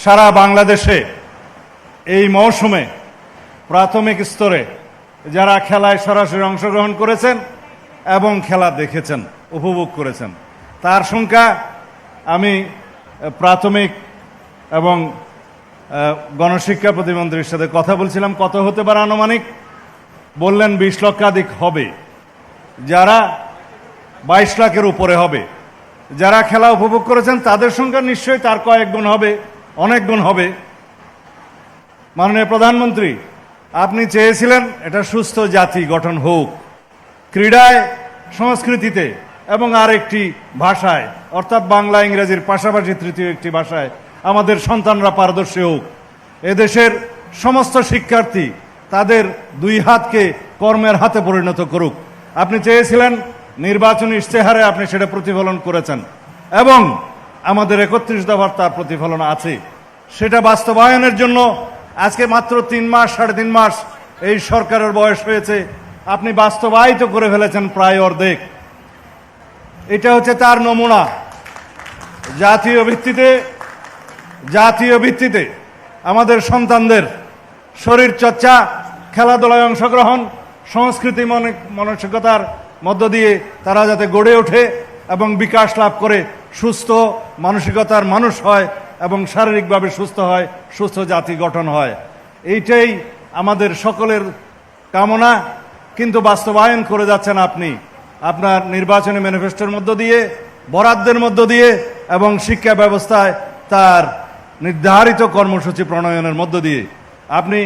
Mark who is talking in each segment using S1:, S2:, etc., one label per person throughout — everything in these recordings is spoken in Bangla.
S1: সারা বাংলাদেশে এই মৌসুমে প্রাথমিক স্তরে যারা খেলায় সরাসরি অংশগ্রহণ করেছেন এবং খেলা দেখেছেন, উপভোগ করেছেন, তার সংখ্যা আমি প্রাথমিক এবং গণশিক্ষা প্রতিমন্ত্রীর সাথে কথা বলছিলাম, কত হতে পারে আনুমানিক, বললেন 20 লক্ষাধিক হবে। যারা 22 লাখের উপরে হবে, যারা খেলা উপভোগ করেছেন তাদের সংখ্যা নিশ্চয়ই তার কয়েক গুণ হবে, অনেক গুণ হবে। মাননীয় প্রধানমন্ত্রী, আপনি চেয়েছিলেন এটা সুস্থ জাতি গঠন হোক, ক্রীড়ায়, সংস্কৃতিতে এবং আরেকটি ভাষায়, অর্থাৎ বাংলা ইংরেজির পাশাপাশি তৃতীয় একটি ভাষায় আমাদের সন্তানরা পারদর্শী হোক। এদেশের সমস্ত শিক্ষার্থী তাদের দুই হাতকে কর্মের হাতে পরিণত করুক। আপনি চেয়েছিলেন নির্বাচনী ইশতেহারে, আপনি সেটা প্রতিফলন করেছেন এবং আমাদের 31 দফার তার প্রতিফলন আছে। সেটা বাস্তবায়নের জন্য আজকে মাত্র 3 মাস, 3.5 মাস এই সরকারের বয়স হয়েছে, আপনি বাস্তবায়িত করে ফেলেছেন প্রায় অর্ধেক। এটা হচ্ছে তার নমুনা। জাতীয় ভিত্তিতে আমাদের সন্তানদের শরীর চর্চা, খেলাধুলায় অংশগ্রহণ, সংস্কৃতি মানসিকতার মধ্য দিয়ে তারা যাতে গড়ে ওঠে এবং বিকাশ লাভ করে সুস্থ মানসিকতার মানুষ হয় এবং শারীরিকভাবে সুস্থ হয়, সুস্থ জাতি গঠন হয়, এইটাই আমাদের সকলের কামনা। কিন্তু বাস্তবায়ন করে যাচ্ছেন আপনি আপনার নির্বাচনী ম্যানিফেস্টোর মধ্য দিয়ে, বরাদ্দের মধ্য দিয়ে এবং শিক্ষা ব্যবস্থায় তার নির্ধারিত কর্মসূচি প্রণয়নের মধ্য দিয়ে। আপনি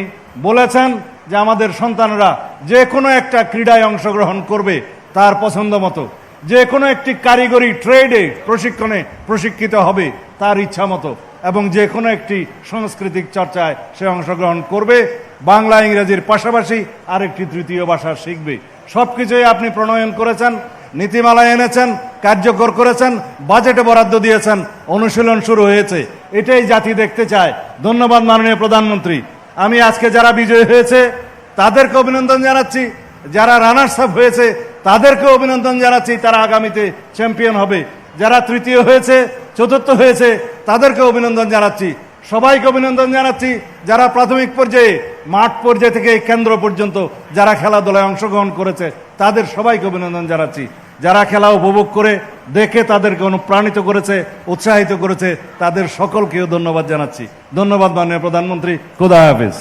S1: বলেছেন যে আমাদের সন্তানরা যে কোনো একটা ক্রীড়ায় অংশগ্রহণ করবে তার পছন্দ মতো, যে কোনো একটি কারিগরি ট্রেডে প্রশিক্ষণে প্রশিক্ষিত হবে তার ইচ্ছা মতো, এবং যে কোনো একটি সাংস্কৃতিক চর্চায় সে অংশগ্রহণ করবে, বাংলা ইংরেজির পাশাপাশি আরেকটি তৃতীয় ভাষা শিখবে। সবকিছুই আপনি প্রণয়ন করেছেন, নীতিমালা এনেছেন, কার্যকর করেছেন, বাজেটে বরাদ্দ দিয়েছেন, অনুশীলন শুরু হয়েছে। এটাই জাতি দেখতে চায়। ধন্যবাদ মাননীয় প্রধানমন্ত্রী। আমি আজকে যারা বিজয়ী হয়েছে তাদেরকে অভিনন্দন জানাচ্ছি, যারা রানার্স আপ হয়েছে তাদেরকে অভিনন্দন জানাচ্ছি, তারা আগামীতে চ্যাম্পিয়ন হবে। যারা তৃতীয় হয়েছে, চতুর্থ হয়েছে তাদেরকে অভিনন্দন জানাচ্ছি, সবাইকে অভিনন্দন জানাচ্ছি। যারা প্রাথমিক পর্যায়ে, মাঠ পর্যায়ে থেকে কেন্দ্র পর্যন্ত যারা খেলাধুলায় অংশগ্রহণ করেছে তাদের সবাইকে অভিনন্দন জানাচ্ছি। যারা খেলা উপভোগ করে দেখে তাদেরকে অনুপ্রাণিত করেছে, উৎসাহিত করেছে, তাদের সকলকেও ধন্যবাদ জানাচ্ছি। ধন্যবাদ মাননীয় প্রধানমন্ত্রী। খোদা হাফেজ।